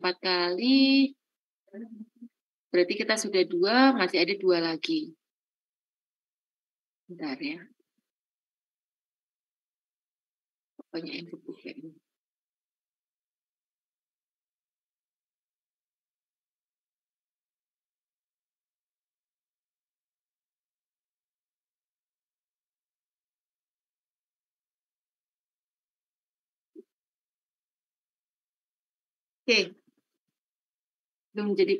4 kali. Berarti kita sudah 2, masih ada 2 lagi. Bentar ya. Pokoknya yang kebuka ini. Oke. Belum jadi.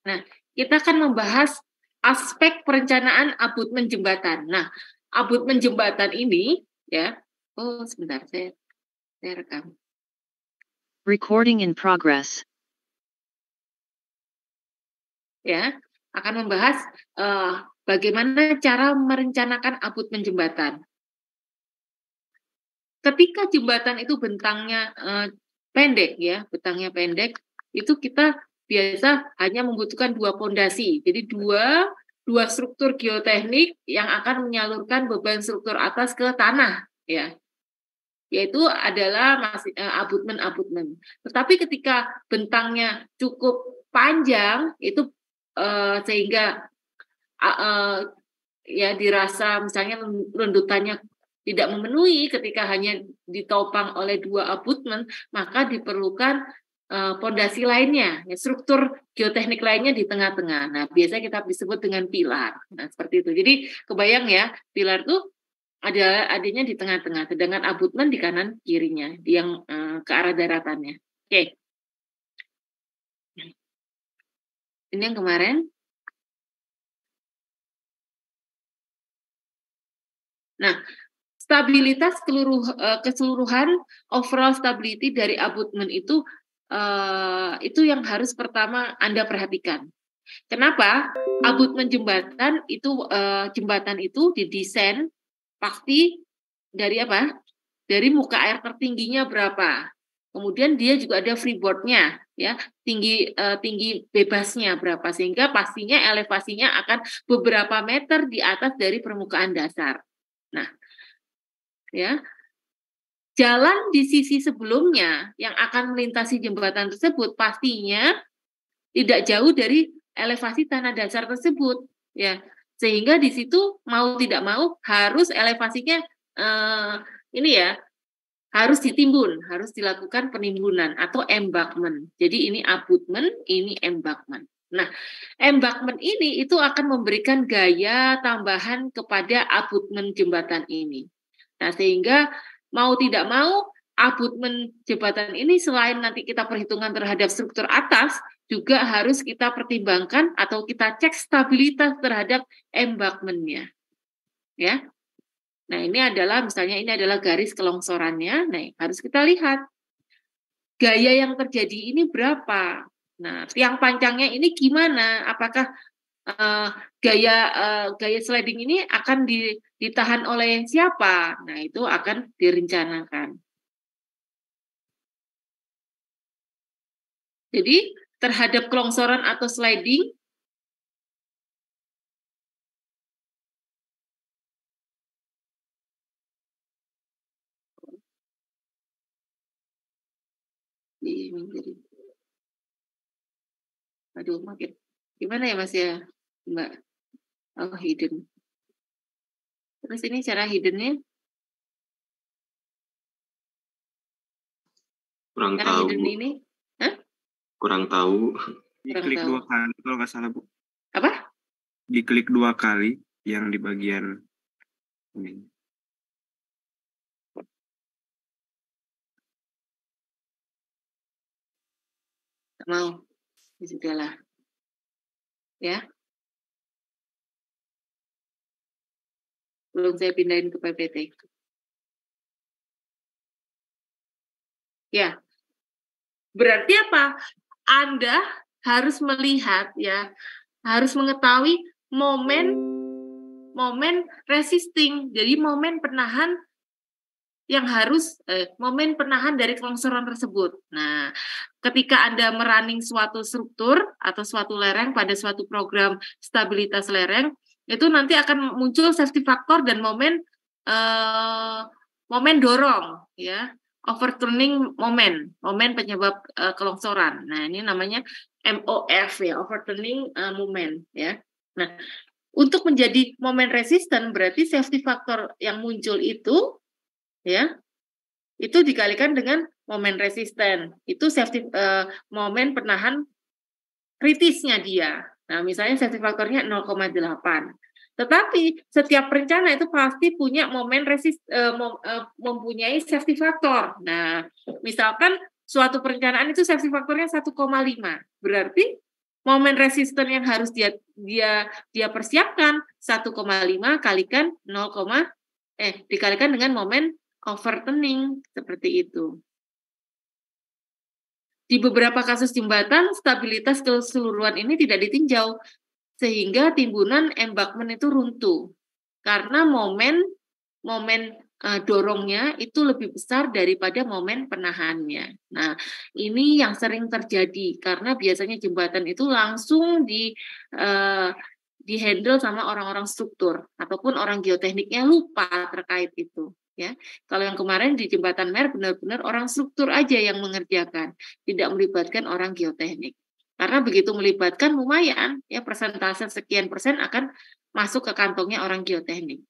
Nah, kita akan membahas aspek perencanaan abutmen jembatan. Nah, abutmen jembatan ini ya. Oh, sebentar saya rekam. Recording in progress. Ya, akan membahas bagaimana cara merencanakan abutmen jembatan. Ketika jembatan itu bentangnya pendek ya, bentangnya pendek, itu kita biasa hanya membutuhkan 2 pondasi. Jadi dua struktur geoteknik yang akan menyalurkan beban struktur atas ke tanah ya. Yaitu adalah abutmen. Tetapi ketika bentangnya cukup panjang itu sehingga ya dirasa misalnya runtutannya tidak memenuhi ketika hanya ditopang oleh 2 abutmen, maka diperlukan pondasi lainnya, ya, struktur geoteknik lainnya di tengah-tengah. Nah, biasanya kita disebut dengan pilar. Nah, seperti itu. Jadi kebayang ya, pilar itu adanya di tengah-tengah, sedangkan abutmen di kanan kirinya, yang ke arah daratannya. Oke. Ini yang kemarin. Nah, stabilitas keseluruhan overall stability dari abutmen itu yang harus pertama Anda perhatikan. Kenapa? Abutmen jembatan itu didesain pasti dari apa? Dari muka air tertingginya berapa. Kemudian dia juga ada freeboard-nya, ya, tinggi bebasnya berapa, sehingga pastinya elevasinya akan beberapa meter di atas dari permukaan dasar. Nah, ya, jalan di sisi sebelumnya yang akan melintasi jembatan tersebut pastinya tidak jauh dari elevasi tanah dasar tersebut, ya, sehingga di situ mau tidak mau harus elevasinya ini ya, harus ditimbun, harus dilakukan penimbunan atau embankment. Jadi ini abutmen, ini embankment. Nah, embankment ini itu akan memberikan gaya tambahan kepada abutmen jembatan ini. Nah, sehingga mau tidak mau abutmen jembatan ini selain nanti kita perhitungan terhadap struktur atas, juga harus kita pertimbangkan atau kita cek stabilitas terhadap embankmentnya. Ya. Nah, ini adalah garis kelongsorannya. Nah, harus kita lihat gaya yang terjadi ini berapa. Nah, tiang panjangnya ini gimana? Apakah gaya sliding ini akan ditahan oleh siapa? Nah, itu akan direncanakan. Jadi, terhadap kelongsoran atau sliding, aduh, makin gimana ya Mas ya, Mbak? Oh, hidden. Terus ini cara hiddennya? Kurang cara tahu. Hidden ini? Hah? Kurang tahu. Diklik 2 kali kalau nggak salah, Bu. Apa? Diklik 2 kali yang di bagian ini. Mau, ya sudahlah, ya. Belum saya pindahin ke PPT. Ya, berarti apa? Anda harus melihat, ya, harus mengetahui momen resisting, jadi momen penahan yang harus momen penahan dari kelongsoran tersebut. Nah, ketika Anda merunning suatu struktur atau suatu lereng pada suatu program stabilitas lereng, itu nanti akan muncul safety factor dan momen dorong, ya. overturning moment penyebab kelongsoran. Nah, ini namanya MOF ya, overturning moment ya. Nah, untuk menjadi moment resistant berarti safety factor yang muncul itu ya, itu dikalikan dengan moment resistant. Itu safety moment penahan kritisnya dia. Nah, misalnya safety faktornya 0,8. Tetapi setiap perencana itu pasti punya mempunyai safety factor. Nah, misalkan suatu perencanaan itu safety faktornya 1,5. Berarti momen resisten yang harus dia persiapkan 1,5 kalikan dikalikan dengan momen overturning seperti itu. Di beberapa kasus jembatan, stabilitas keseluruhan ini tidak ditinjau, sehingga timbunan embankment itu runtuh. Karena momen dorongnya itu lebih besar daripada momen penahannya. Nah, ini yang sering terjadi, karena biasanya jembatan itu langsung di-handle sama orang-orang struktur, ataupun orang geotekniknya lupa terkait itu. Ya, kalau yang kemarin di Jembatan Mer benar-benar orang struktur aja yang mengerjakan, tidak melibatkan orang geoteknik. Karena begitu melibatkan lumayan, ya persentase sekian persen akan masuk ke kantongnya orang geoteknik.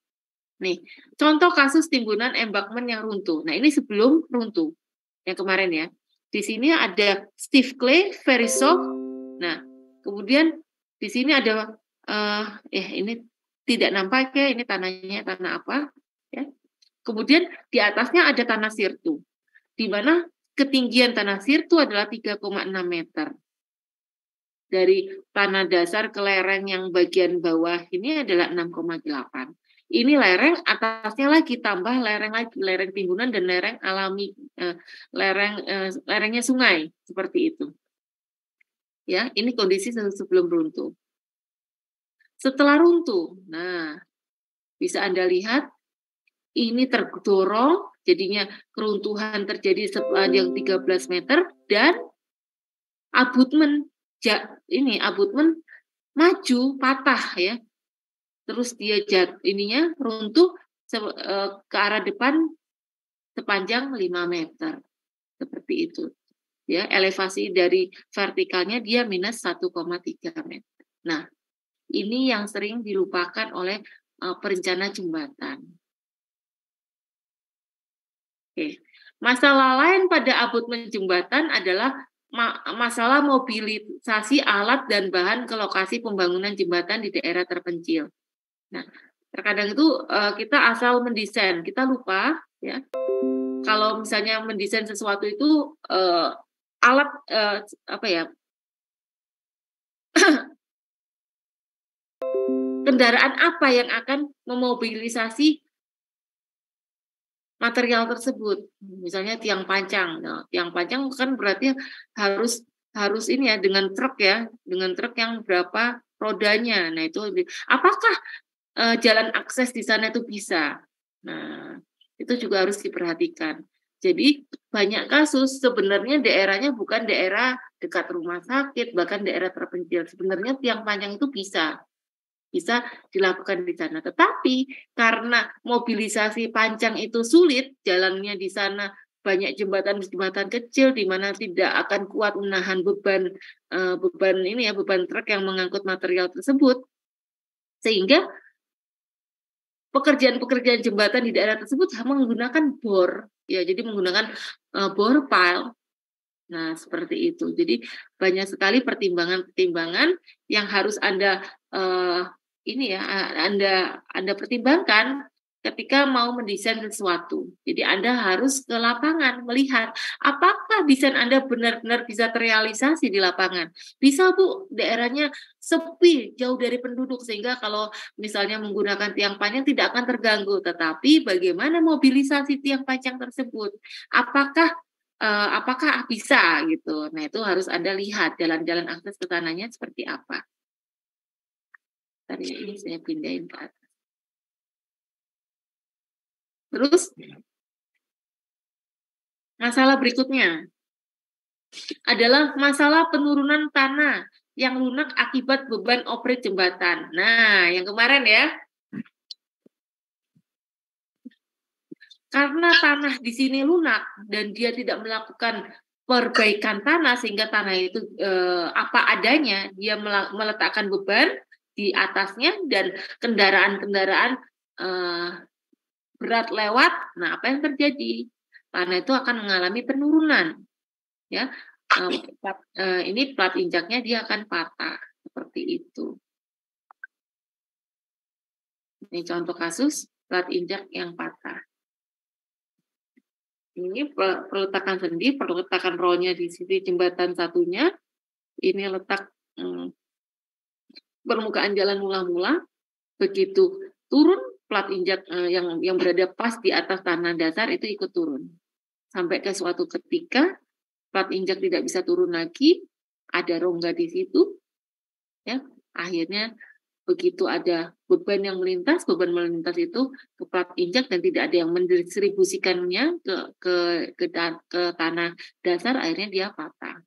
Nih, contoh kasus timbunan embankment yang runtuh. Nah, ini sebelum runtuh yang kemarin ya. Di sini ada stiff clay, very soft. Nah, kemudian di sini ada ini tidak nampak ya, ini tanahnya tanah apa ya. Kemudian di atasnya ada tanah sirtu, di mana ketinggian tanah sirtu adalah 3,6 meter. Dari tanah dasar ke lereng yang bagian bawah ini adalah 6,8. Ini lereng, atasnya lagi tambah lereng lagi, lereng timbunan dan lereng alami, lerengnya sungai, seperti itu. Ya, ini kondisi sebelum runtuh. Setelah runtuh, nah bisa Anda lihat ini terdorong, jadinya keruntuhan terjadi sepanjang 13 meter dan abutmen maju patah ya. Terus dia runtuh ke arah depan sepanjang 5 meter. Seperti itu. Ya, elevasi dari vertikalnya dia minus 1,3 meter. Nah, ini yang sering dilupakan oleh perencana jembatan. Oke. Masalah lain pada abutmen jembatan adalah masalah mobilisasi alat dan bahan ke lokasi pembangunan jembatan di daerah terpencil. Nah, terkadang itu kita asal mendesain, kita lupa ya. Kalau misalnya mendesain sesuatu itu alat kendaraan apa yang akan memobilisasi material tersebut, misalnya tiang pancang. Nah, tiang pancang kan berarti harus ini ya dengan truk yang berapa rodanya. Nah itu apakah jalan akses di sana itu bisa? Nah itu juga harus diperhatikan. Jadi banyak kasus sebenarnya daerahnya bukan daerah dekat rumah sakit, bahkan daerah terpencil. Sebenarnya tiang pancang itu bisa dilakukan di sana. Tetapi karena mobilisasi pancang itu sulit, jalannya di sana banyak jembatan kecil di mana tidak akan kuat menahan beban truk yang mengangkut material tersebut, sehingga pekerjaan jembatan di daerah tersebut menggunakan bor, ya jadi menggunakan bor pile. Nah seperti itu. Jadi banyak sekali pertimbangan yang harus Anda Anda pertimbangkan ketika mau mendesain sesuatu. Jadi Anda harus ke lapangan melihat apakah desain Anda benar-benar bisa terrealisasi di lapangan. Bisa Bu, daerahnya sepi, jauh dari penduduk sehingga kalau misalnya menggunakan tiang panjang tidak akan terganggu. Tetapi bagaimana mobilisasi tiang panjang tersebut? Apakah bisa gitu. Nah, itu harus Anda lihat jalan-jalan akses ke sananya seperti apa. Tadi ini saya pindahin ke atas. Terus masalah berikutnya adalah masalah penurunan tanah yang lunak akibat beban operate jembatan. Nah, yang kemarin ya. Karena tanah di sini lunak dan dia tidak melakukan perbaikan tanah sehingga tanah itu apa adanya, dia meletakkan beban di atasnya dan kendaraan-kendaraan berat lewat. Nah, apa yang terjadi? Tanah itu akan mengalami penurunan, ya. Ini plat injaknya dia akan patah seperti itu. Ini contoh kasus plat injak yang patah. Ini peletakan sendi, peletakan rollnya di sisi jembatan satunya. Ini letak permukaan jalan mula-mula. Begitu turun, plat injak yang berada pas di atas tanah dasar itu ikut turun. Sampai ke suatu ketika, plat injak tidak bisa turun lagi, ada rongga di situ. Ya, akhirnya begitu ada beban yang melintas, beban melintas itu ke plat injak dan tidak ada yang mendistribusikannya ke tanah dasar, akhirnya dia patah.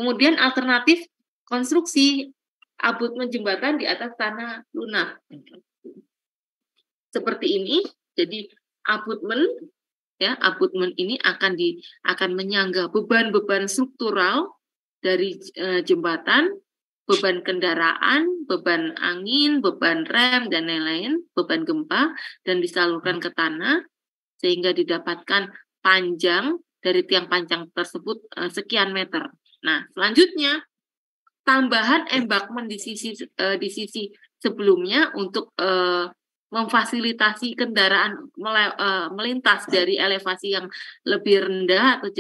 Kemudian alternatif konstruksi abutmen jembatan di atas tanah lunak. Seperti ini, jadi abutmen ini akan menyangga beban-beban struktural dari jembatan, beban kendaraan, beban angin, beban rem, dan lain-lain, beban gempa, dan disalurkan ke tanah, sehingga didapatkan panjang dari tiang panjang tersebut sekian meter. Nah, selanjutnya, tambahan embakmen di sisi sebelumnya untuk memfasilitasi kendaraan melintas dari elevasi yang lebih rendah atau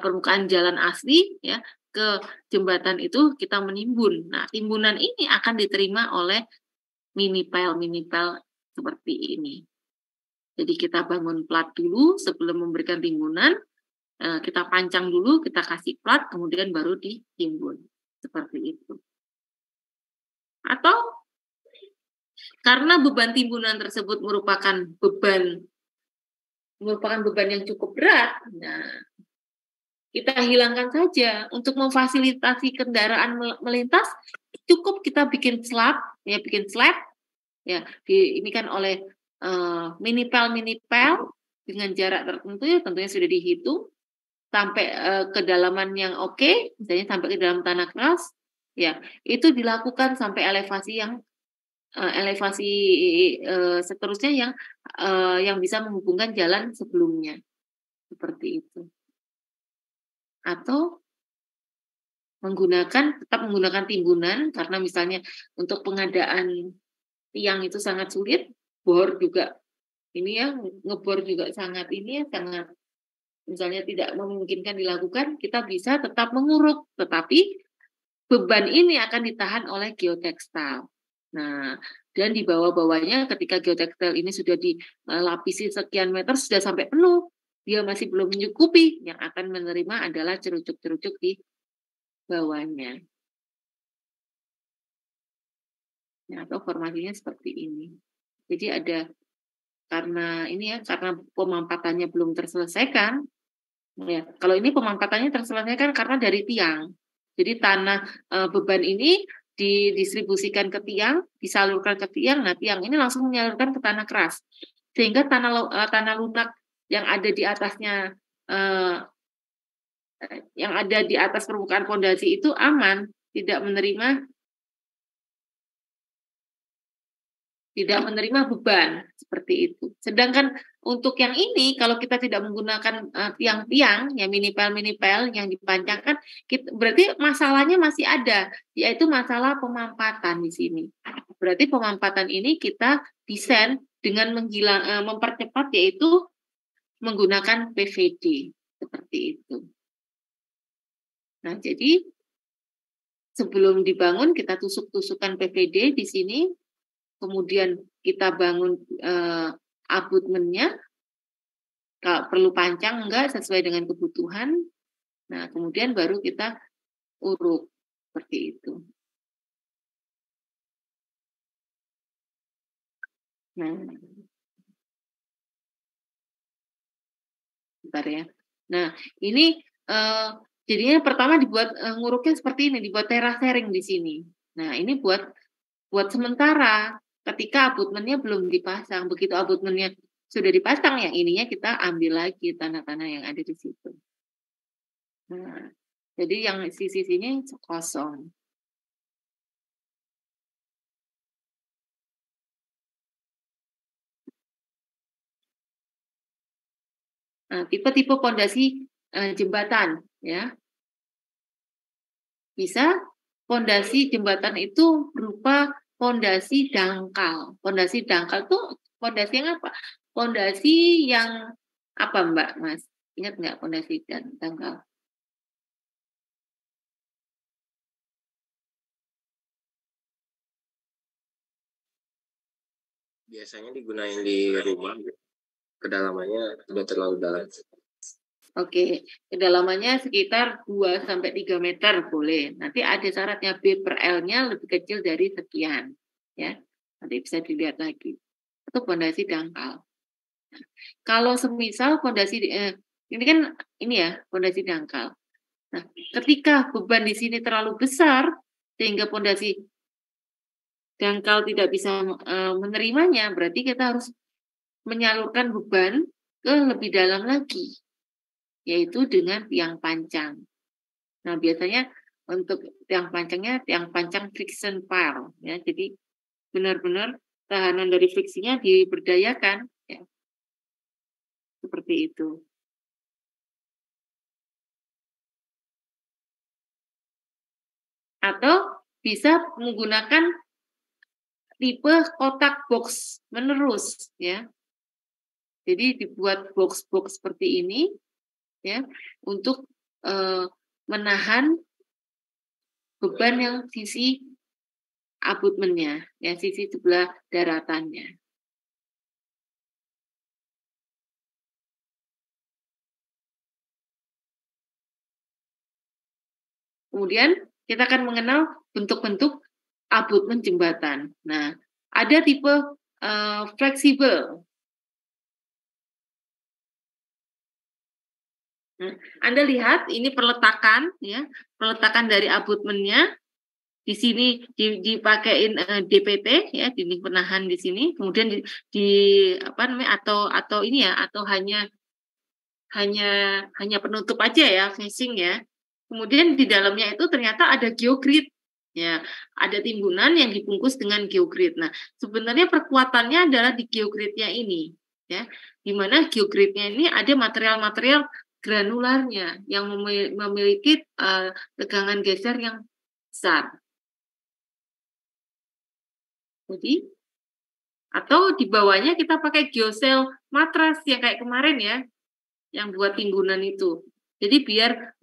permukaan jalan asli, ya, ke jembatan itu kita menimbun. Nah, timbunan ini akan diterima oleh minipel seperti ini. Jadi kita bangun plat dulu sebelum memberikan timbunan, kita pancang dulu, kita kasih plat, kemudian baru ditimbun. Seperti itu. Atau karena beban timbunan tersebut merupakan beban yang cukup berat, nah, kita hilangkan saja. Untuk memfasilitasi kendaraan melintas, cukup kita bikin slab, ya, ini kan oleh minipel dengan jarak tertentu, ya, tentunya sudah dihitung sampai kedalaman yang oke, misalnya sampai ke dalam tanah keras, ya, itu dilakukan sampai elevasi seterusnya yang bisa menghubungkan jalan sebelumnya, seperti itu. Atau tetap menggunakan timbunan, karena misalnya untuk pengadaan tiang itu sangat sulit, bor juga ini ya, ngebor juga sangat misalnya tidak memungkinkan dilakukan, kita bisa tetap menguruk, tetapi beban ini akan ditahan oleh geotekstil. Nah, dan di bawah-bawahnya ketika geotekstil ini sudah dilapisi sekian meter, sudah sampai penuh, dia masih belum mencukupi, yang akan menerima adalah cerucuk-cerucuk di bawahnya. Nah, atau formasinya seperti ini. Jadi karena pemampatannya belum terselesaikan, ya, kalau ini pemampatannya terselesaikan karena dari tiang. Jadi beban ini didistribusikan ke tiang, disalurkan ke tiang, nah tiang ini langsung menyalurkan ke tanah keras. Sehingga tanah lunak yang ada di atasnya, yang ada di atas permukaan fondasi itu aman, tidak menerima beban seperti itu. Sedangkan untuk yang ini, kalau kita tidak menggunakan tiang-tiang, ya minipel yang dipancangkan, berarti masalahnya masih ada, yaitu masalah pemampatan di sini. Berarti pemampatan ini kita desain dengan mempercepat, yaitu menggunakan PVD seperti itu. Nah, jadi sebelum dibangun kita tusuk-tusukan PVD di sini, kemudian kita bangun abutmennya, kalau perlu pancang enggak sesuai dengan kebutuhan. Nah, kemudian baru kita uruk seperti itu. Nah, bentar ya. Nah, ini jadinya pertama dibuat nguruknya seperti ini, dibuat terasering di sini. Nah, ini buat sementara. ketika abutmennya belum dipasang. Begitu abutmennya sudah dipasang, yang ininya kita ambil lagi tanah-tanah yang ada di situ. Nah, jadi yang sisi-sisinya kosong. Nah, tipe-tipe pondasi jembatan, ya. Bisa pondasi jembatan itu berupa pondasi dangkal. Pondasi dangkal itu pondasi yang apa? Pondasi yang apa, Mbak, Mas? Ingat nggak pondasi dangkal? Biasanya digunain di rumah, kedalamannya tidak terlalu dalam. Oke, kedalamannya sekitar 2-3 meter boleh. Nanti ada syaratnya B per L-nya lebih kecil dari sekian, ya. Nanti bisa dilihat lagi. Itu pondasi dangkal. Kalau semisal pondasi ini kan ini ya pondasi dangkal. Nah, ketika beban di sini terlalu besar sehingga pondasi dangkal tidak bisa menerimanya, berarti kita harus menyalurkan beban ke lebih dalam lagi, yaitu dengan tiang pancang. Nah, biasanya untuk tiang pancangnya tiang pancang friction pile, ya. Jadi benar-benar tahanan dari friksinya diberdayakan, ya. Seperti itu. Atau bisa menggunakan tipe kotak box menerus, ya. Jadi dibuat box-box seperti ini, ya, untuk menahan beban yang sisi abutmennya, ya, sisi sebelah daratannya. Kemudian kita akan mengenal bentuk-bentuk abutmen jembatan. Nah, ada tipe fleksibel. Nah, Anda lihat ini peletakan, ya, peletakan dari abutmennya. Di sini dipakein DPT, ya, dinding penahan di sini, kemudian di apa namanya atau ini ya, atau hanya penutup aja ya, facing ya. Kemudian di dalamnya itu ternyata ada geogrid, ya, ada timbunan yang dibungkus dengan geogrid. Nah, sebenarnya perkuatannya adalah di geogridnya ini, ya, di mana geogridnya ini ada material-material granularnya yang memiliki tegangan geser yang besar. Jadi, atau di bawahnya kita pakai geosel matras yang kayak kemarin ya, yang buat timbunan itu. Jadi biar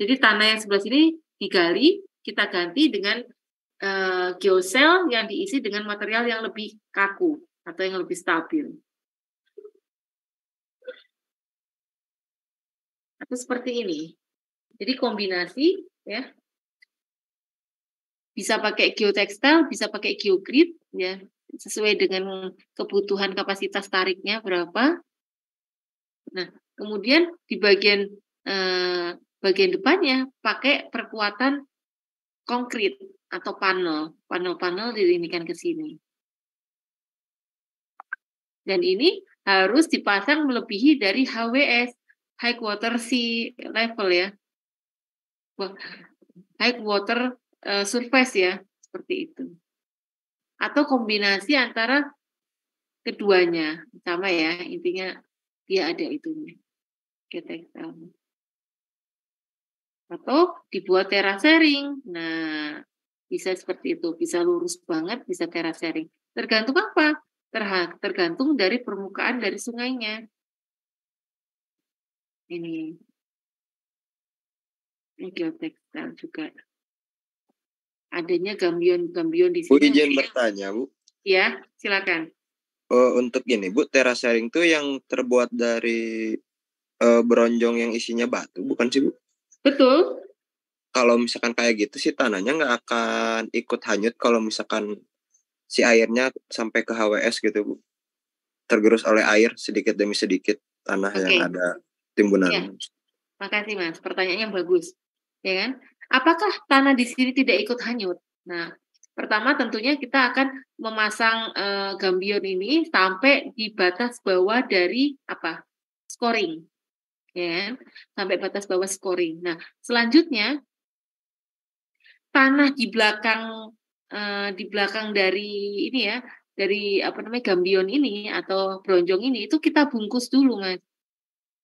jadi tanah yang sebelah sini digali, kita ganti dengan geosel yang diisi dengan material yang lebih kaku atau yang lebih stabil. Atau seperti ini. Jadi kombinasi, ya. Bisa pakai geotekstil, bisa pakai geogrid, ya, sesuai dengan kebutuhan kapasitas tariknya berapa. Nah, kemudian di bagian depannya pakai perkuatan konkrit atau panel diinikan ke sini. Dan ini harus dipasang melebihi dari HWS, high water sea level, ya, high water surface, ya, seperti itu. Atau kombinasi antara keduanya, sama ya, intinya dia ada itunya. Atau dibuat terasering. Nah, bisa seperti itu, bisa lurus banget, bisa terasering. Tergantung apa? Tergantung dari permukaan dari sungainya. Ini geotekstil juga. Adanya gambion di sini. Bu, izin bertanya, Bu. Ya, silakan. Untuk gini, Bu, terasering itu yang terbuat dari beronjong yang isinya batu, bukan sih, Bu? Betul. Kalau misalkan kayak gitu sih tanahnya nggak akan ikut hanyut kalau misalkan si airnya sampai ke HWS gitu, Bu. Tergerus oleh air sedikit demi sedikit tanah yang ada timbunan. Ya. Makasih, Mas. Pertanyaannya bagus. Ya kan? Apakah tanah di sini tidak ikut hanyut? Nah, Pertama tentunya kita akan memasang gambion ini sampai di batas bawah dari apa? Scoring. Ya, sampai batas bawah scoring. Nah, selanjutnya tanah di belakang dari ini ya, dari apa namanya gambion ini atau bronjong ini itu kita bungkus dulu, Mas.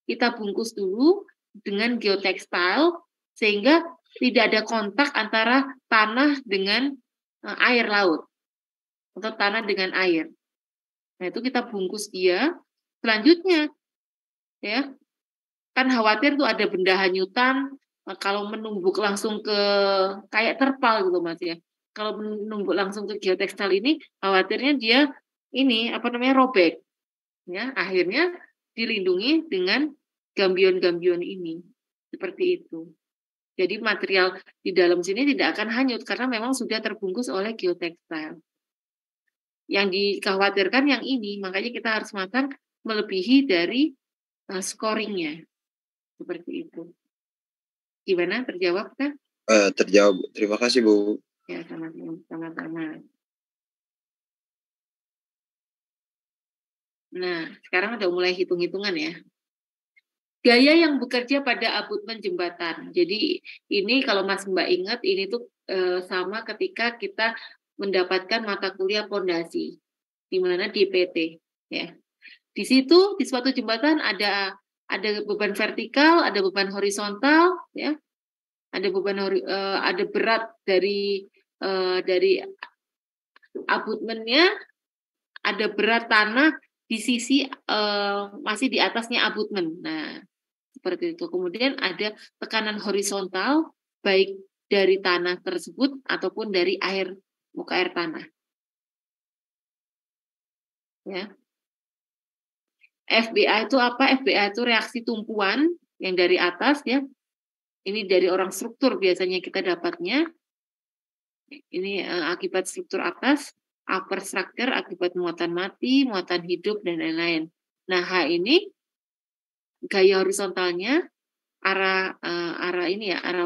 Kita bungkus dulu dengan geotekstil sehingga tidak ada kontak antara tanah dengan air laut atau tanah dengan air. Nah, itu kita bungkus dia. Selanjutnya ya, kan khawatir tuh ada benda hanyutan kalau menumbuk langsung ke kayak terpal gitu Mas ya. Kalau menumbuk langsung ke geotekstil ini khawatirnya dia ini apa namanya robek. Ya, akhirnya dilindungi dengan gambion-gambion ini. Seperti itu. Jadi material di dalam sini tidak akan hanyut karena memang sudah terbungkus oleh geotekstil. Yang dikhawatirkan yang ini, makanya kita harus matang melebihi dari scoringnya. Seperti itu. Gimana? Terjawab kan? Terjawab. Terima kasih, Bu. Ya, sama-sama. Nah, sekarang udah mulai hitung-hitungan ya. Gaya yang bekerja pada abutmen jembatan. Jadi ini kalau Mas Mbak ingat, ini tuh sama ketika kita mendapatkan mata kuliah pondasi, di mana di PT. Ya. Di situ, di suatu jembatan ada beban vertikal, ada beban horizontal, ya. Ada ada berat dari abutmennya, ada berat tanah di sisi masih di atasnya abutmen. Nah, seperti itu. Kemudian ada tekanan horizontal baik dari tanah tersebut ataupun dari muka air tanah. Ya. FBA itu apa? FBA itu reaksi tumpuan yang dari atas ya. Ini dari orang struktur biasanya kita dapatnya. Ini akibat struktur atas, upper structure akibat muatan mati, muatan hidup dan lain-lain. Nah, H ini gaya horizontalnya arah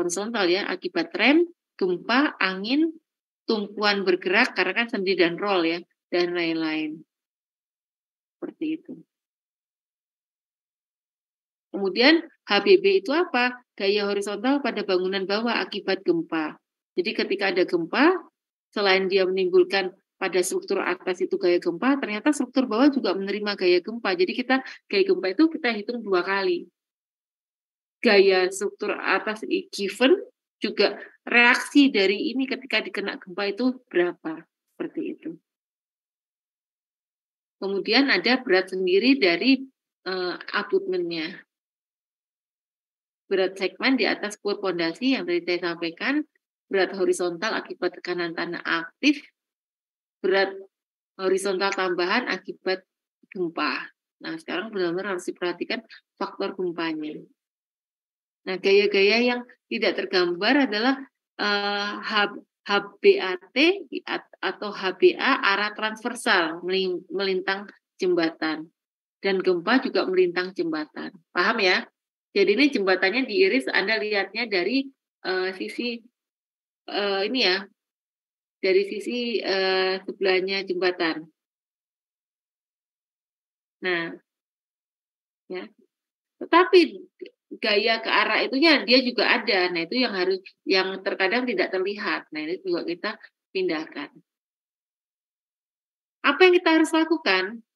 horizontal ya akibat rem, gempa, angin, tumpuan bergerak karena kan sendi dan roll ya dan lain-lain. Seperti itu. Kemudian HBB itu apa? Gaya horizontal pada bangunan bawah akibat gempa. Jadi ketika ada gempa, selain dia menimbulkan pada struktur atas itu gaya gempa, ternyata struktur bawah juga menerima gaya gempa. Jadi gaya gempa itu kita hitung 2 kali. Gaya struktur atas given, juga reaksi dari ini ketika dikena gempa itu berapa. Seperti itu. Kemudian ada berat sendiri dari abutmennya. Berat segmen di atas kur pondasi yang tadi saya sampaikan, berat horizontal akibat tekanan tanah aktif, berat horizontal tambahan akibat gempa. Nah, sekarang benar-benar harus diperhatikan faktor gempanya. Nah, gaya-gaya yang tidak tergambar adalah HBAT atau HBA arah transversal melintang jembatan. Dan gempa juga melintang jembatan. Paham ya? Jadi ini jembatannya diiris, Anda lihatnya dari sisi ini ya, dari sisi sebelahnya jembatan. Nah, ya. Tetapi gaya ke arah itunya dia juga ada. Nah, itu yang terkadang tidak terlihat. Nah, ini juga kita pindahkan. Apa yang kita harus lakukan?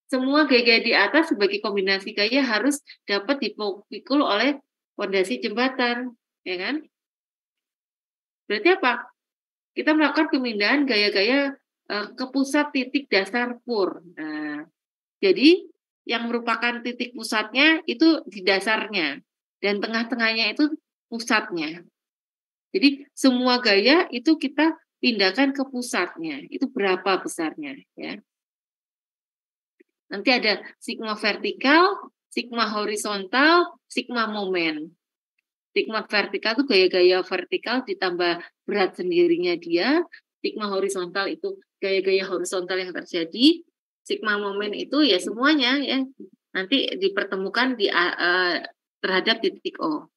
Semua gaya-gaya di atas sebagai kombinasi gaya harus dapat dipikul oleh fondasi jembatan, ya kan? Berarti apa? Kita melakukan pemindahan gaya-gaya ke pusat titik dasar pur. Nah, jadi yang merupakan titik pusatnya itu di dasarnya dan tengah-tengahnya itu pusatnya. Jadi semua gaya itu kita pindahkan ke pusatnya. Itu berapa besarnya, ya? Nanti ada sigma vertikal, sigma horizontal, sigma momen. Sigma vertikal itu gaya-gaya vertikal ditambah berat sendirinya dia. Sigma horizontal itu gaya-gaya horizontal yang terjadi. Sigma momen itu ya semuanya ya. Nanti dipertemukan terhadap titik O.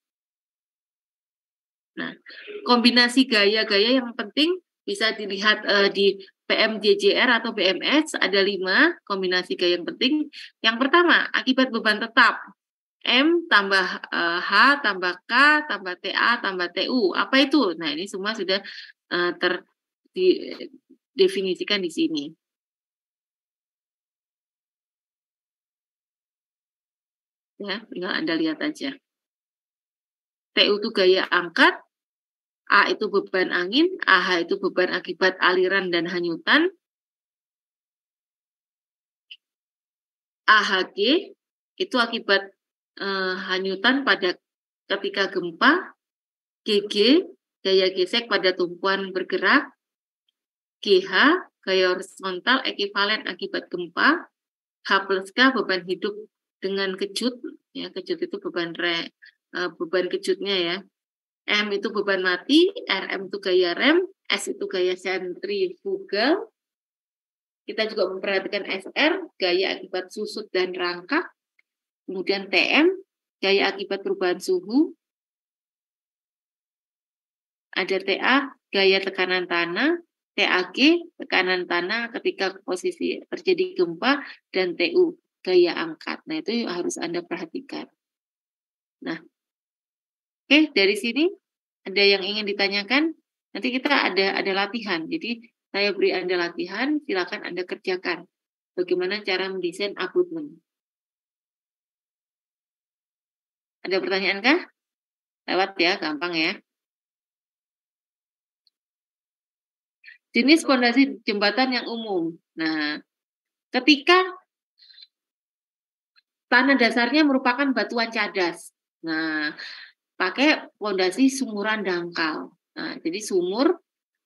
Nah, kombinasi gaya-gaya yang penting bisa dilihat di PMJJR atau BMS ada 5 kombinasi gaya yang penting. Yang pertama, akibat beban tetap. M tambah H tambah K tambah TA tambah TU. Apa itu? Nah, ini semua sudah terdefinisikan di sini. Ya, tinggal Anda lihat aja. TU itu gaya angkat, A itu beban angin, AH itu beban akibat aliran dan hanyutan, AHG itu akibat hanyutan pada ketika gempa, GG gaya gesek pada tumpuan bergerak, GH gaya horizontal ekivalen akibat gempa, H plus K beban hidup dengan kejut, ya kejut itu beban kejutnya ya. M itu beban mati, RM itu gaya rem, S itu gaya sentrifugal. Kita juga memperhatikan SR, gaya akibat susut dan rangkak. Kemudian TM, gaya akibat perubahan suhu. Ada TA, gaya tekanan tanah. TAG, tekanan tanah ketika posisi terjadi gempa. Dan TU, gaya angkat. Nah, itu harus Anda perhatikan. Nah, oke, dari sini ada yang ingin ditanyakan? Nanti kita ada latihan. Jadi saya beri Anda latihan, silakan Anda kerjakan. Bagaimana cara mendesain abutmen? Ada pertanyaan kah? Lewat ya, gampang ya. Jenis fondasi jembatan yang umum. Nah, ketika tanah dasarnya merupakan batuan cadas. Nah, pakai fondasi sumuran dangkal. Nah, jadi sumur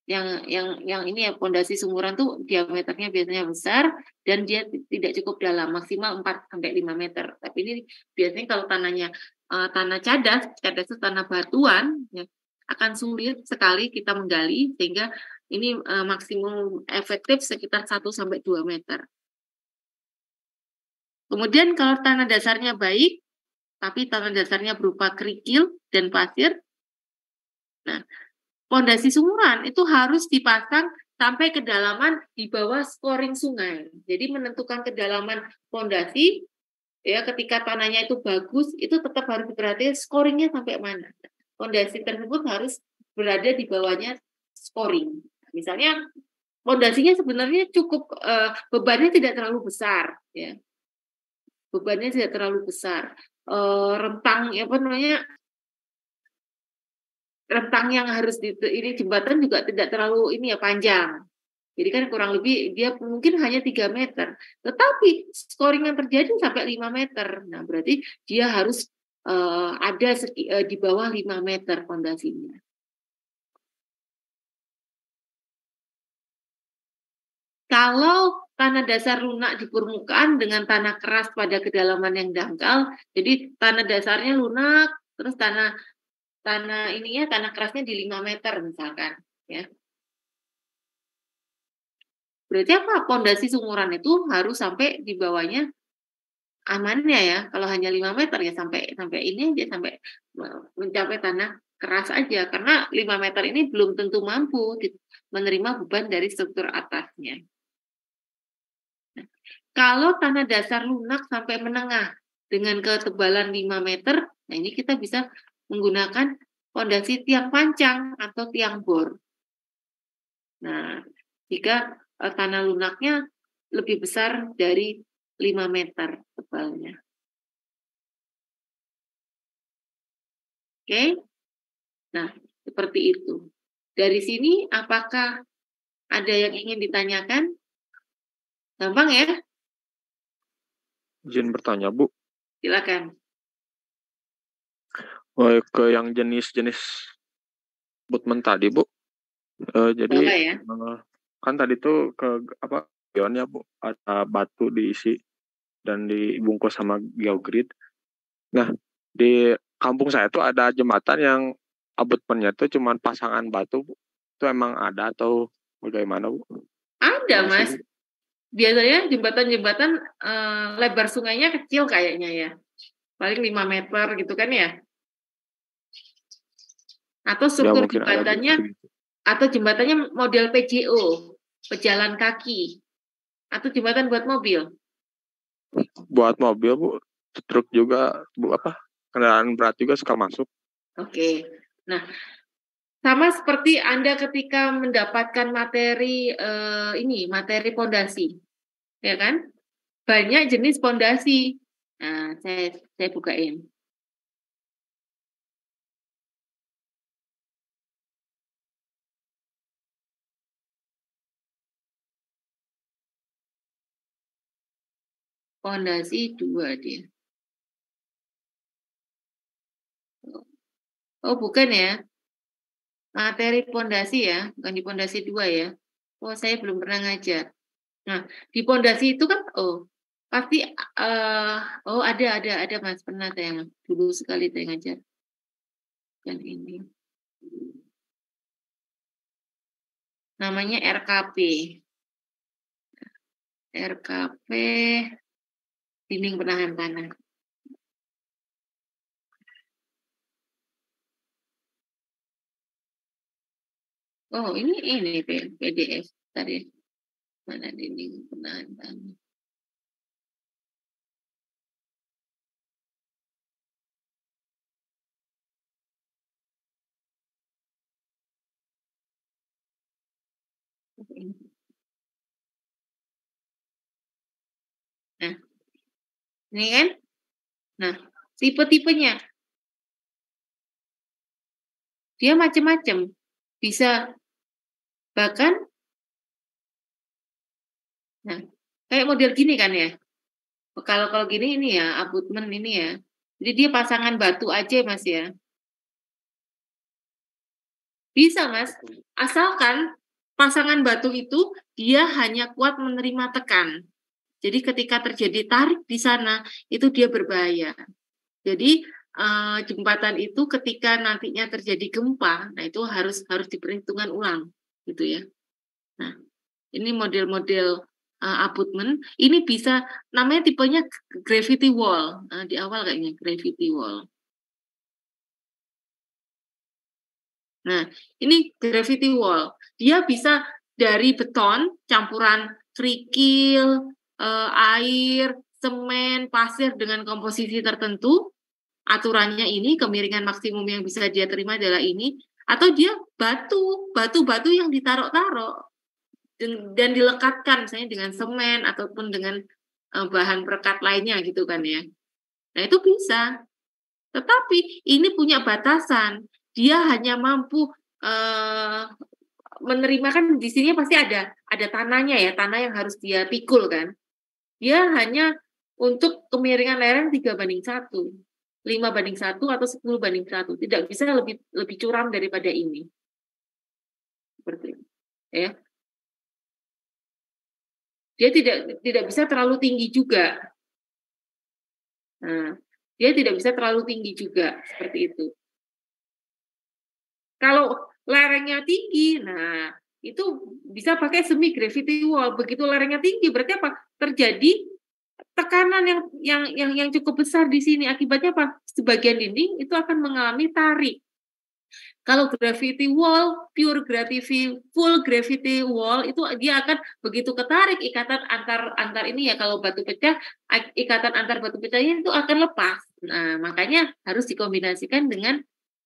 yang ini ya, fondasi sumuran tuh diameternya biasanya besar dan dia tidak cukup dalam, maksimal 4 sampai 5 meter. Tapi ini biasanya kalau tanahnya tanah cadas itu tanah batuan ya, akan sulit sekali kita menggali sehingga ini maksimum efektif sekitar 1 sampai 2 meter. Kemudian kalau tanah dasarnya baik, tapi tanah dasarnya berupa kerikil dan pasir, nah, fondasi sumuran itu harus dipasang sampai kedalaman di bawah scoring sungai. Jadi menentukan kedalaman fondasi, ya ketika tanahnya itu bagus, itu tetap harus diperhatikan scoringnya sampai mana. Fondasi tersebut harus berada di bawahnya scoring. Misalnya fondasinya sebenarnya cukup bebannya tidak terlalu besar, ya. Bebannya tidak terlalu besar. Rentang rentang yang harus ini jembatan juga tidak terlalu ini ya panjang. Jadi kan kurang lebih dia mungkin hanya 3 meter. Tetapi scoring yang terjadi sampai 5 meter. Nah, berarti dia harus ada di bawah 5 meter fondasinya. Kalau tanah dasar lunak di permukaan dengan tanah keras pada kedalaman yang dangkal, jadi tanah dasarnya lunak, terus tanah kerasnya di 5 meter misalkan, ya. Berarti apa? Fondasi sumuran itu harus sampai di bawahnya amannya ya. Kalau hanya 5 meter ya sampai ini aja, sampai mencapai tanah keras aja. Karena 5 meter ini belum tentu mampu menerima beban dari struktur atasnya. Nah, kalau tanah dasar lunak sampai menengah dengan ketebalan 5 meter, nah ini kita bisa menggunakan fondasi tiang pancang atau tiang bor. Nah, jika tanah lunaknya lebih besar dari 5 meter tebalnya. Oke? Nah, seperti itu. Dari sini, apakah ada yang ingin ditanyakan? Gampang ya? Izin bertanya, Bu. Silakan. Ke yang jenis-jenis abutmen tadi, Bu. Jadi Boleh ya? Kan tadi tuh ke apa geonnya, Bu, ada batu diisi dan dibungkus sama geogrid. Nah, di kampung saya tuh ada jembatan yang abutmennya tuh cuma pasangan batu, Bu. Itu emang ada atau bagaimana, Bu? Ada, Mas. Biasanya jembatan-jembatan lebar sungainya kecil kayaknya ya. Paling 5 meter gitu kan ya. Atau struktur Ya, jembatannya Atau jembatannya model PJO, pejalan kaki, atau jembatan buat mobil? Buat mobil Bu, truk juga Bu, kendaraan berat juga suka masuk. Oke. Nah, sama seperti Anda ketika mendapatkan materi materi pondasi, ya kan? Banyak jenis pondasi. Nah, saya bukain. Pondasi 2 dia. Oh, bukan ya. Materi pondasi ya, bukan di pondasi 2 ya. Oh, saya belum pernah ngajar. Nah, di pondasi itu kan pasti ada Mas, pernah saya dulu sekali saya ngajar. Dan ini namanya RKP. RKP dinding penahan tanah. Oh, ini PDF tadi. Mana dinding penahan tanah? Nah, ini kan? Nah, tipe-tipenya dia macam-macam. Bisa bahkan, nah, kayak model gini kan ya. Kalau gini ini ya, abutmen ini ya. Jadi dia pasangan batu aja Mas ya. Bisa Mas, asalkan pasangan batu itu dia hanya kuat menerima tekan. Jadi ketika terjadi tarik di sana, itu dia berbahaya. Jadi jembatan itu ketika nantinya terjadi gempa, nah itu harus diperhitungkan ulang, gitu ya. Nah, ini model-model abutment. Ini bisa namanya tipenya gravity wall. Di awal kayaknya gravity wall. Nah, ini gravity wall. Dia bisa dari beton, campuran kerikil, air, semen, pasir dengan komposisi tertentu. Aturannya ini, kemiringan maksimum yang bisa dia terima adalah ini. Atau dia batu yang ditaruh-taruh dan dilekatkan misalnya dengan semen ataupun dengan bahan perekat lainnya gitu kan ya. Nah, itu bisa. Tetapi ini punya batasan. Dia hanya mampu menerima, kan di sini pasti ada tanahnya ya, tanah yang harus dia pikul kan. Dia hanya untuk kemiringan lereng 3:1, 5:1 atau 10:1. Tidak bisa lebih curam daripada ini. Seperti itu. Ya. Dia tidak bisa terlalu tinggi juga. Nah, dia tidak bisa terlalu tinggi juga seperti itu. Kalau lerengnya tinggi, nah itu bisa pakai semi gravity wall. Begitu lerengnya tinggi, berarti apa? Terjadi tekanan yang cukup besar di sini. Akibatnya apa? Sebagian dinding itu akan mengalami tarik. Kalau gravity wall, pure gravity, full gravity wall itu dia akan begitu ketarik ikatan antar ini ya, kalau batu pecah, ikatan antar batu pecahnya itu akan lepas. Nah, makanya harus dikombinasikan dengan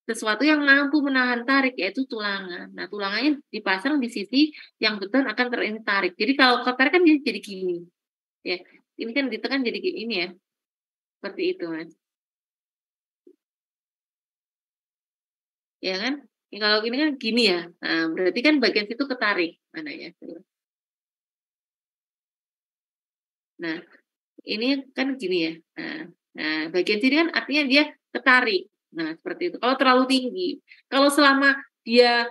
sesuatu yang mampu menahan tarik, yaitu tulangan. Nah, tulangannya dipasang di sisi yang beton akan tarik. Jadi kalau ketarik kan dia jadi gini. Ya, ini kan ditekan jadi gini ya. Seperti itu, Mas. Ya kan? Ya, kalau gini kan gini ya. Nah, berarti kan bagian situ ketarik. Mana ya? Nah, ini kan gini ya. Nah, bagian sini kan artinya dia ketarik. Nah, seperti itu. Kalau terlalu tinggi. Kalau selama dia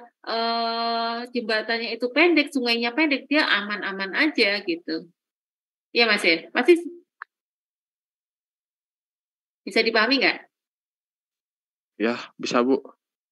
jembatannya itu pendek, sungainya pendek, dia aman-aman aja gitu. Iya Mas ya? Pasti bisa dipahami nggak? Ya, bisa Bu.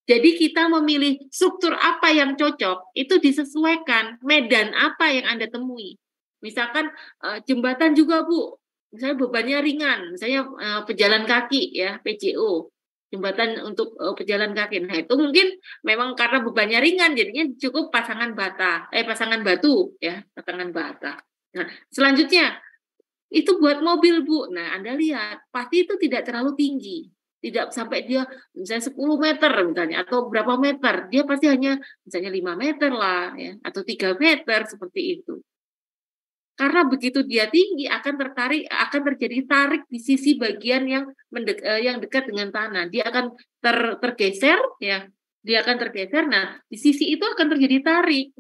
Jadi kita memilih struktur apa yang cocok, itu disesuaikan medan apa yang Anda temui. Misalkan jembatan juga Bu, misalnya bebannya ringan, misalnya pejalan kaki ya, PJO. jembatan untuk pejalan kaki. Nah, itu mungkin memang karena bebannya ringan, jadinya cukup pasangan batu ya, pasangan bata. Nah, selanjutnya itu buat mobil, Bu. Nah, Anda lihat, pasti itu tidak terlalu tinggi. Tidak sampai dia misalnya 10 meter misalnya atau berapa meter. Dia pasti hanya misalnya 5 meter lah ya, atau 3 meter seperti itu. Karena begitu dia tinggi akan terjadi tarik di sisi bagian yang dekat dengan tanah. Dia akan tergeser ya. Dia akan tergeser. Nah, di sisi itu akan terjadi tarik.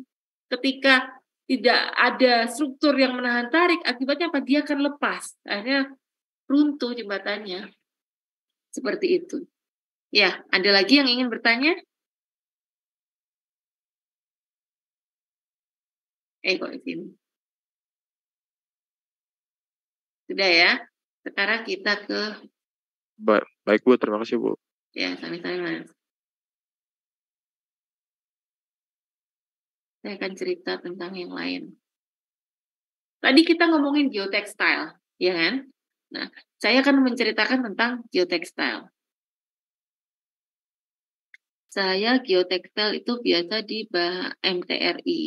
Ketika tidak ada struktur yang menahan tarik, akibatnya apa? Dia akan lepas. Akhirnya runtuh jembatannya. Seperti itu. Ya, ada lagi yang ingin bertanya? Kok di sini. Sudah ya. Sekarang kita ke... Baik Bu, terima kasih Bu. Ya, sama-sama. Saya akan cerita tentang yang lain. Tadi kita ngomongin geotextile, ya kan? Nah, saya akan menceritakan tentang geotextile. Saya geotextile itu biasa di MTRI.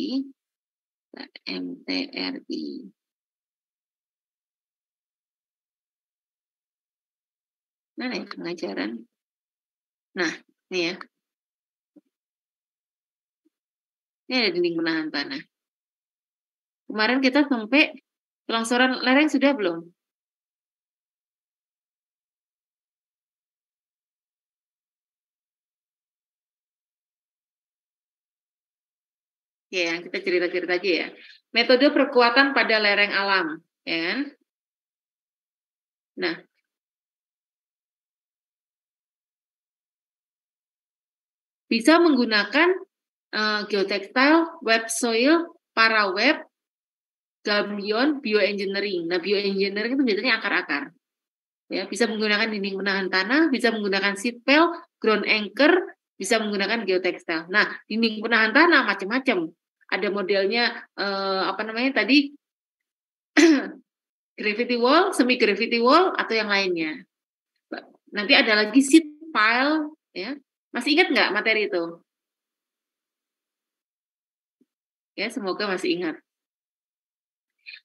MTRI. Mana ya pengajaran? Nah, ini ya. Ini ada dinding penahan tanah. Kemarin kita sampai longsoran lereng sudah belum? Ya, kita cerita-cerita aja ya. Metode perkuatan pada lereng alam, ya kan? Nah, bisa menggunakan geotextile, web soil, paraweb, gabion, bioengineering. Nah, bioengineering itu biasanya akar-akar. Ya, bisa menggunakan dinding penahan tanah, bisa menggunakan seat pile, ground anchor, bisa menggunakan geotextile. Nah, dinding penahan tanah macam-macam. Ada modelnya tadi gravity wall, semi gravity wall atau yang lainnya. Nanti ada lagi seat pile, ya. Masih ingat nggak materi itu? Ya, semoga masih ingat.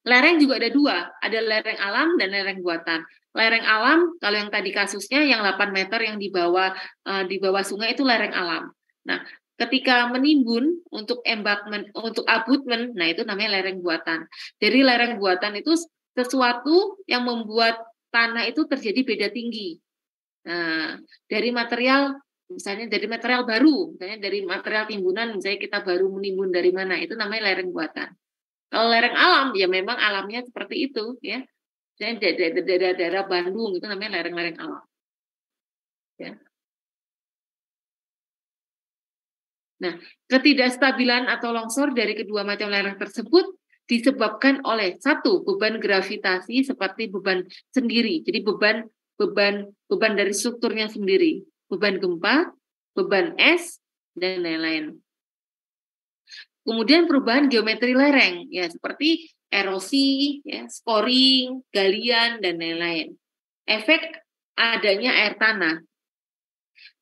Lereng juga ada dua, ada lereng alam dan lereng buatan. Lereng alam, kalau yang tadi kasusnya yang 8 meter yang di bawah sungai itu lereng alam. Nah, ketika menimbun untuk embankment, untuk abutment, nah itu namanya lereng buatan. Jadi lereng buatan itu sesuatu yang membuat tanah itu terjadi beda tinggi. Nah, dari material, misalnya dari material baru, misalnya dari material timbunan, misalnya kita baru menimbun dari mana, itu namanya lereng buatan. Kalau lereng alam, ya memang alamnya seperti itu, ya. Daerah Bandung itu namanya lereng-lereng alam. Ya. Nah, ketidakstabilan atau longsor dari kedua macam lereng tersebut disebabkan oleh satu, beban gravitasi seperti beban sendiri. Jadi beban dari strukturnya sendiri, beban gempa, beban es, dan lain-lain. Kemudian perubahan geometri lereng, ya seperti erosi, ya, scoring, galian, dan lain-lain. Efek adanya air tanah,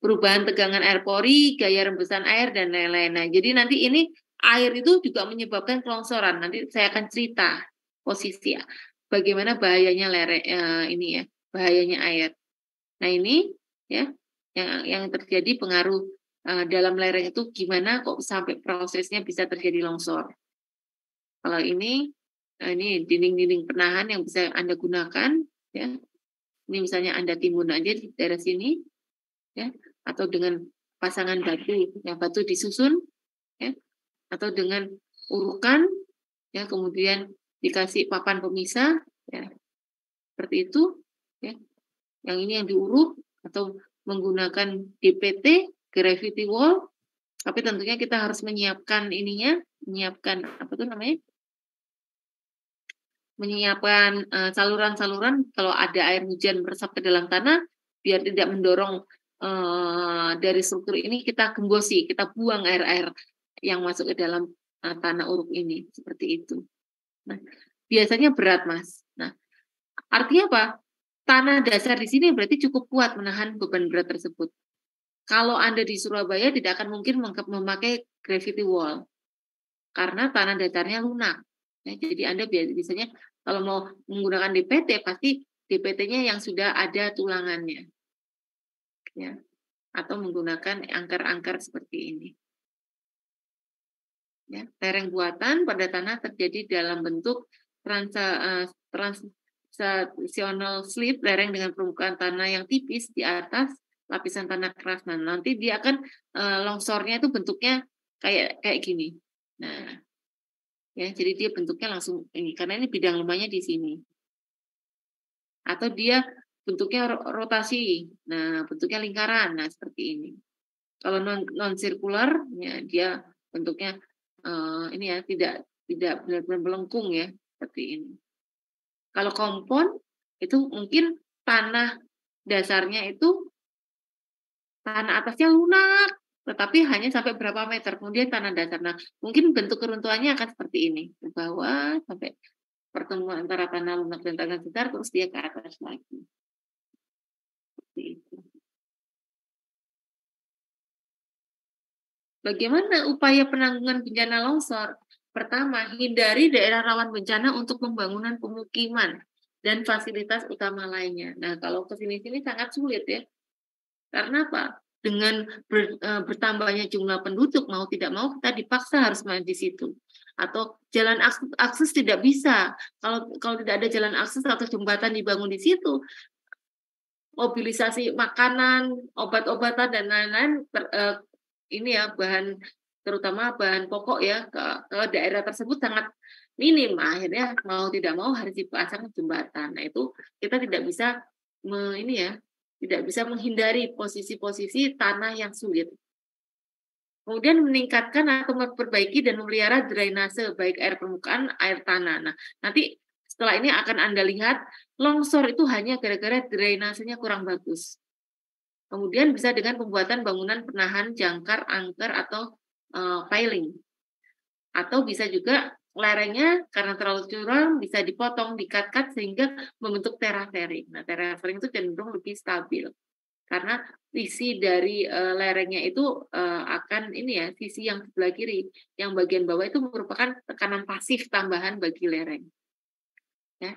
perubahan tegangan air pori, gaya rembesan air, dan lain-lain. Nah, jadi nanti ini air itu juga menyebabkan kelongsoran. Nanti saya akan cerita posisi bagaimana bahayanya lereng ini ya, bahayanya air. Nah ini ya yang terjadi pengaruh dalam lereng itu gimana kok sampai prosesnya bisa terjadi longsor. Kalau ini dinding-dinding penahan yang bisa Anda gunakan ya. Ini misalnya Anda timbun aja di daerah sini ya, atau dengan pasangan batu, yang batu disusun ya, atau dengan urukan ya, kemudian dikasih papan pemisah ya. Seperti itu ya. Yang ini yang diuruk atau menggunakan DPT, gravity wall, tapi tentunya kita harus menyiapkan menyiapkan saluran-saluran kalau ada air hujan meresap ke dalam tanah, biar tidak mendorong dari struktur ini, kita gembosi, kita buang air-air yang masuk ke dalam tanah uruk ini, seperti itu. Nah, biasanya berat, Mas. Nah, artinya apa? tanah dasar di sini berarti cukup kuat menahan beban berat tersebut. Kalau Anda di Surabaya tidak akan mungkin memakai gravity wall karena tanah dasarnya lunak. Ya, jadi Anda biasanya kalau mau menggunakan DPT pasti DPT-nya yang sudah ada tulangannya. Ya. Atau menggunakan angker-angker seperti ini. Ya, lereng buatan pada tanah terjadi dalam bentuk transitional slip, lereng dengan permukaan tanah yang tipis di atas lapisan tanah keras. Nah, nanti dia akan longsornya itu bentuknya kayak gini. Nah, ya, jadi dia bentuknya langsung ini karena ini bidang lemahnya di sini. Atau dia bentuknya rotasi. Nah, bentuknya lingkaran. Nah, seperti ini. Kalau non sirkular, ya dia bentuknya ini ya tidak benar-benar melengkung ya seperti ini. Kalau kompon itu mungkin tanah dasarnya itu tanah atasnya lunak, tetapi hanya sampai berapa meter, kemudian tanah dasar. Nah, mungkin bentuk keruntuhannya akan seperti ini, ke bawah sampai pertemuan antara tanah lunak dan tanah datar, terus dia ke atas lagi. Seperti itu. Bagaimana upaya penanggulangan bencana longsor? Pertama, hindari daerah rawan bencana untuk pembangunan pemukiman dan fasilitas utama lainnya. Nah, kalau ke sini-sini sangat sulit ya. Karena apa? Dengan bertambahnya jumlah penduduk, mau tidak mau kita dipaksa harus main di situ. Atau jalan akses tidak bisa. Kalau tidak ada jalan akses atau jembatan dibangun di situ, mobilisasi makanan, obat-obatan dan lain-lain ini ya bahan terutama bahan pokok ya ke daerah tersebut sangat minim, akhirnya mau tidak mau harus dipasang jembatan. Nah, itu kita tidak bisa tidak bisa menghindari posisi-posisi tanah yang sulit. Kemudian meningkatkan atau memperbaiki dan memelihara drainase baik air permukaan, air tanah. Nah, nanti setelah ini akan Anda lihat longsor itu hanya gara-gara drainasenya kurang bagus. Kemudian bisa dengan pembuatan bangunan penahan jangkar, angker, atau piling. Atau bisa juga lerengnya karena terlalu curam bisa dipotong, di-cut-cut sehingga membentuk terasering. Nah, terasering itu cenderung lebih stabil. Karena sisi dari lerengnya itu akan ini ya, sisi yang sebelah kiri, yang bagian bawah itu merupakan tekanan pasif tambahan bagi lereng. Ya.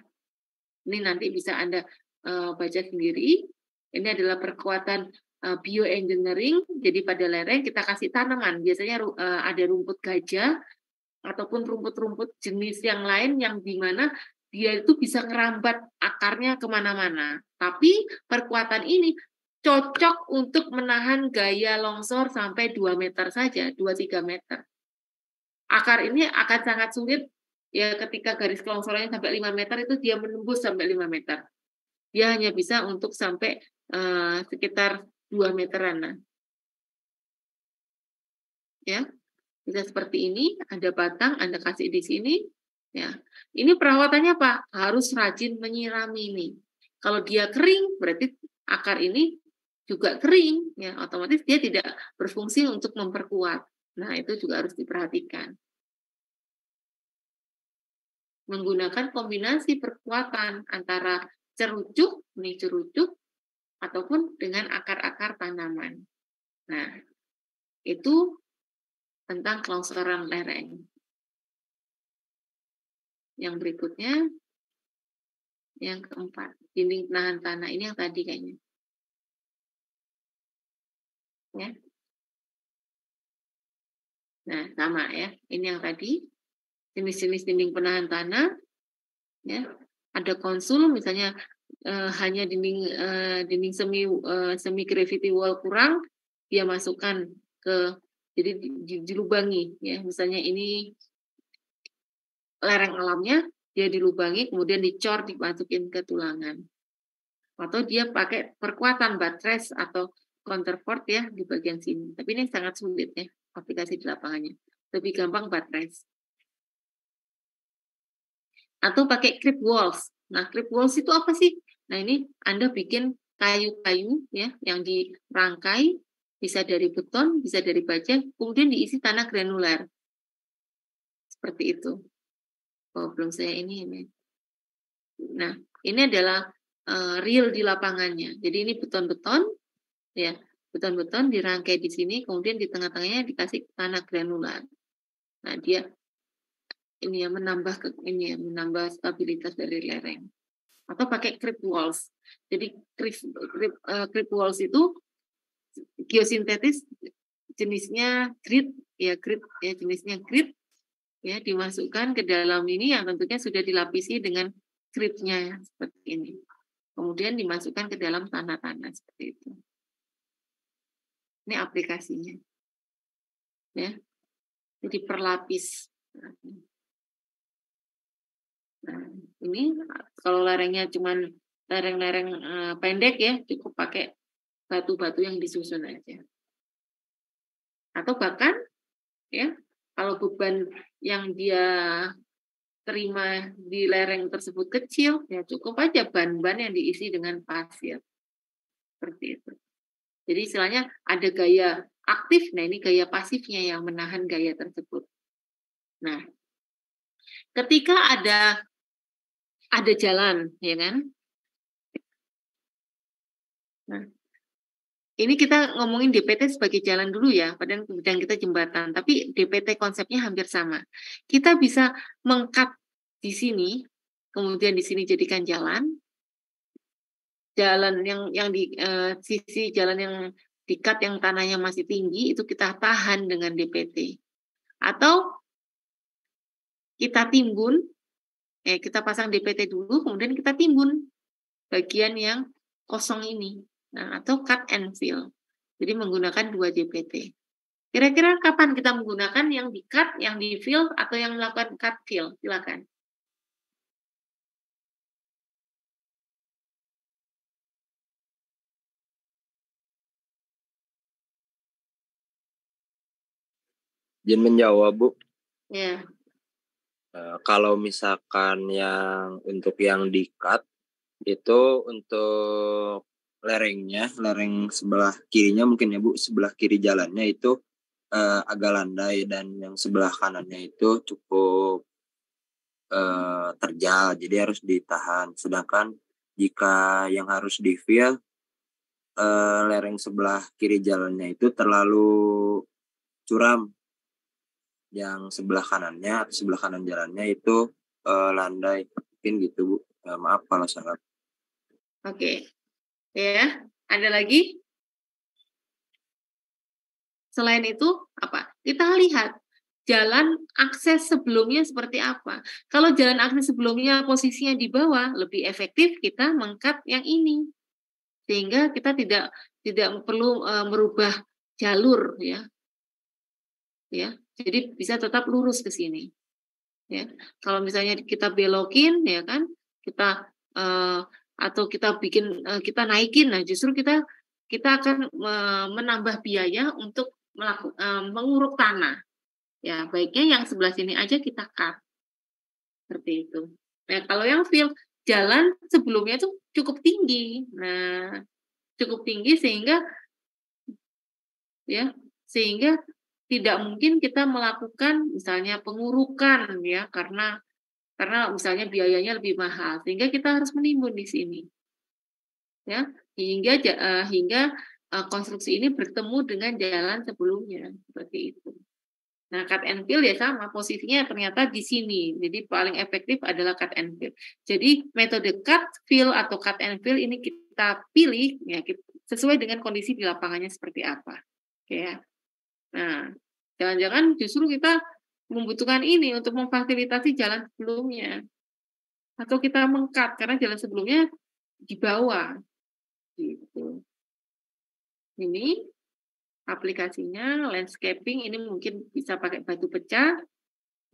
Ini nanti bisa Anda baca sendiri. Ini adalah perkuatan bioengineering. Jadi pada lereng kita kasih tanaman. Biasanya ada rumput gajah ataupun rumput-rumput jenis yang lain yang dimana dia itu bisa ngerambat akarnya kemana-mana. Tapi perkuatan ini cocok untuk menahan gaya longsor sampai 2 meter saja, 2-3 meter. Akar ini akan sangat sulit ya ketika garis longsornya sampai 5 meter itu dia menembus sampai 5 meter. Dia hanya bisa untuk sampai sekitar 2 meteran. Nah. Ya, bisa seperti ini, ada batang, Anda kasih di sini. Ya, ini perawatannya Pak, harus rajin menyirami ini. Kalau dia kering, berarti akar ini juga kering, ya otomatis dia tidak berfungsi untuk memperkuat. Nah, itu juga harus diperhatikan. Menggunakan kombinasi perkuatan antara cerucuk, ataupun dengan akar-akar tanaman. Nah, itu tentang kelongsoran lereng. Yang berikutnya, yang keempat, dinding penahan tanah. Ini yang tadi kayaknya. Ya. Nah, sama ya. Ini yang tadi, jenis-jenis dinding penahan tanah. Ya. Ada konsul, misalnya hanya dinding semi gravity wall kurang, dia masukkan ke jadi dilubangi ya, misalnya ini lereng alamnya dia dilubangi kemudian dicor dimasukin ke tulangan, atau dia pakai perkuatan buttress atau counterport ya di bagian sini, tapi ini sangat sulit ya aplikasi di lapangannya, lebih gampang buttress atau pakai creep walls. Nah, creep walls itu apa sih? Nah, ini Anda bikin kayu-kayu ya yang dirangkai, bisa dari beton, bisa dari baja, kemudian diisi tanah granular. Seperti itu. Oh, belum saya ini. Nah, ini adalah real di lapangannya. Jadi ini beton-beton, ya, beton-beton dirangkai di sini, kemudian di tengah-tengahnya dikasih tanah granular. Nah, dia ini ya menambah stabilitas dari lereng. Atau pakai creep walls. Jadi creep walls itu geosintetis jenisnya grid ya, jenisnya grid ya, dimasukkan ke dalam ini yang tentunya sudah dilapisi dengan creepnya seperti ini. Kemudian dimasukkan ke dalam tanah-tanah seperti itu. Ini aplikasinya. Ya. Jadi perlapis. Nah, ini kalau lerengnya cuman lereng-lereng pendek ya, cukup pakai batu-batu yang disusun aja. Atau bahkan ya, kalau beban yang dia terima di lereng tersebut kecil, ya cukup aja ban-ban yang diisi dengan pasir. Seperti itu. Jadi istilahnya ada gaya aktif, nah ini gaya pasifnya yang menahan gaya tersebut. Nah, ketika ada jalan, ya kan? Nah, ini kita ngomongin DPT sebagai jalan dulu ya, padahal kemudian kita jembatan. Tapi DPT konsepnya hampir sama. Kita bisa meng-cut di sini, kemudian di sini jadikan jalan yang di sisi jalan yang di-cut yang tanahnya masih tinggi itu kita tahan dengan DPT. Atau kita timbun, kita pasang DPT dulu, kemudian kita timbun bagian yang kosong ini. Nah, atau cut and fill. Jadi menggunakan 2 DPT. Kira-kira kapan kita menggunakan yang di-cut, yang di-fill, atau yang melakukan cut-fill? Silakan. Izin menjawab, Bu. Ya. Kalau misalkan untuk yang di-cut, itu untuk lereng sebelah kirinya mungkin ya Bu, sebelah kiri jalannya itu agak landai, dan yang sebelah kanannya itu cukup terjal, jadi harus ditahan. Sedangkan jika yang harus di-fill, lereng sebelah kiri jalannya itu terlalu curam, yang sebelah kanannya atau sebelah kanan jalannya itu landai. Mungkin gitu Bu. Maaf kalau salah. Oke. Ya, ada lagi? Selain itu apa? Kita lihat jalan akses sebelumnya seperti apa. Kalau jalan akses sebelumnya posisinya di bawah, lebih efektif kita meng-cut yang ini. Sehingga kita tidak perlu merubah jalur ya. Ya. Jadi bisa tetap lurus ke sini. Ya. Kalau misalnya kita belokin ya kan, kita atau kita kita naikin, nah justru kita akan menambah biaya untuk menguruk tanah. Ya, baiknya yang sebelah sini aja kita cut. Seperti itu. Nah, kalau yang fill, jalan sebelumnya itu cukup tinggi. Nah, cukup tinggi sehingga tidak mungkin kita melakukan misalnya pengurukan ya, karena misalnya biayanya lebih mahal, sehingga kita harus menimbun di sini. Ya, hingga konstruksi ini bertemu dengan jalan sebelumnya, seperti itu. Nah, cut and fill ya sama, posisinya ternyata di sini. Jadi paling efektif adalah cut and fill. Jadi metode cut, fill atau cut and fill ini kita pilih ya sesuai dengan kondisi di lapangannya seperti apa. Oke ya. Nah, jangan-jangan justru kita membutuhkan ini untuk memfasilitasi jalan sebelumnya. Atau kita meng-cut karena jalan sebelumnya di bawah. Gitu. Ini aplikasinya landscaping, ini mungkin bisa pakai batu pecah,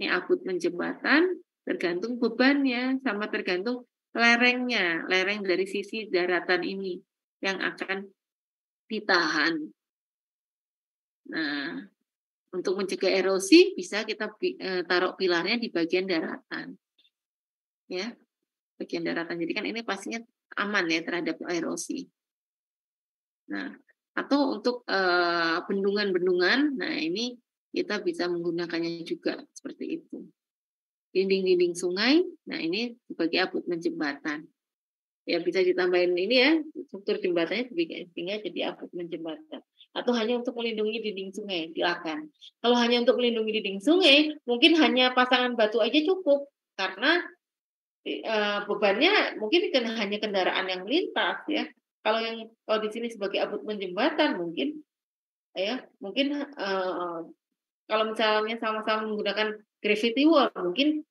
ini abutmen jembatan, tergantung bebannya, sama tergantung lerengnya, lereng dari sisi daratan ini yang akan ditahan. Nah, untuk mencegah erosi bisa kita taruh pilarnya di bagian daratan, ya, bagian daratan. Jadi kan ini pastinya aman ya terhadap erosi. Nah, atau untuk bendungan-bendungan, nah ini kita bisa menggunakannya juga seperti itu. Dinding-dinding sungai, nah ini sebagai abutmen jembatan. Ya bisa ditambahin ini ya, struktur jembatannya sehingga jadi abutmen jembatan. Atau hanya untuk melindungi dinding sungai, silakan. Kalau hanya untuk melindungi dinding sungai, mungkin hanya pasangan batu aja cukup, karena bebannya mungkin hanya kendaraan yang melintas ya. Kalau di sini sebagai abutmen jembatan mungkin kalau misalnya sama-sama menggunakan gravity wall mungkin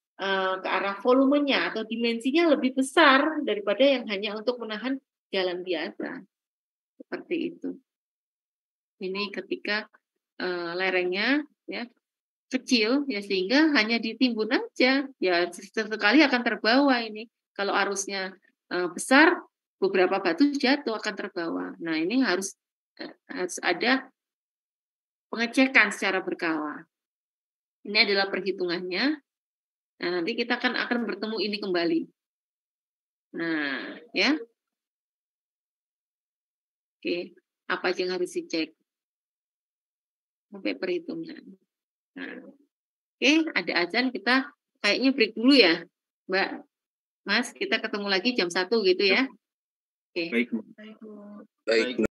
ke arah volumenya atau dimensinya lebih besar daripada yang hanya untuk menahan jalan biasa. Seperti itu. Ini ketika lerengnya ya kecil ya sehingga hanya ditimbun aja ya sesekali akan terbawa ini. Kalau arusnya besar beberapa batu jatuh akan terbawa. Nah, ini harus ada pengecekan secara berkala. Ini adalah perhitungannya. Nah, nanti kita akan bertemu ini kembali. Nah, ya. Oke, apa aja yang harus dicek? Sampai perhitungan. Nah, oke, ada azan, kita kayaknya break dulu ya, Mbak. Mas, kita ketemu lagi jam 1 gitu ya. Oke. Baik. Baik.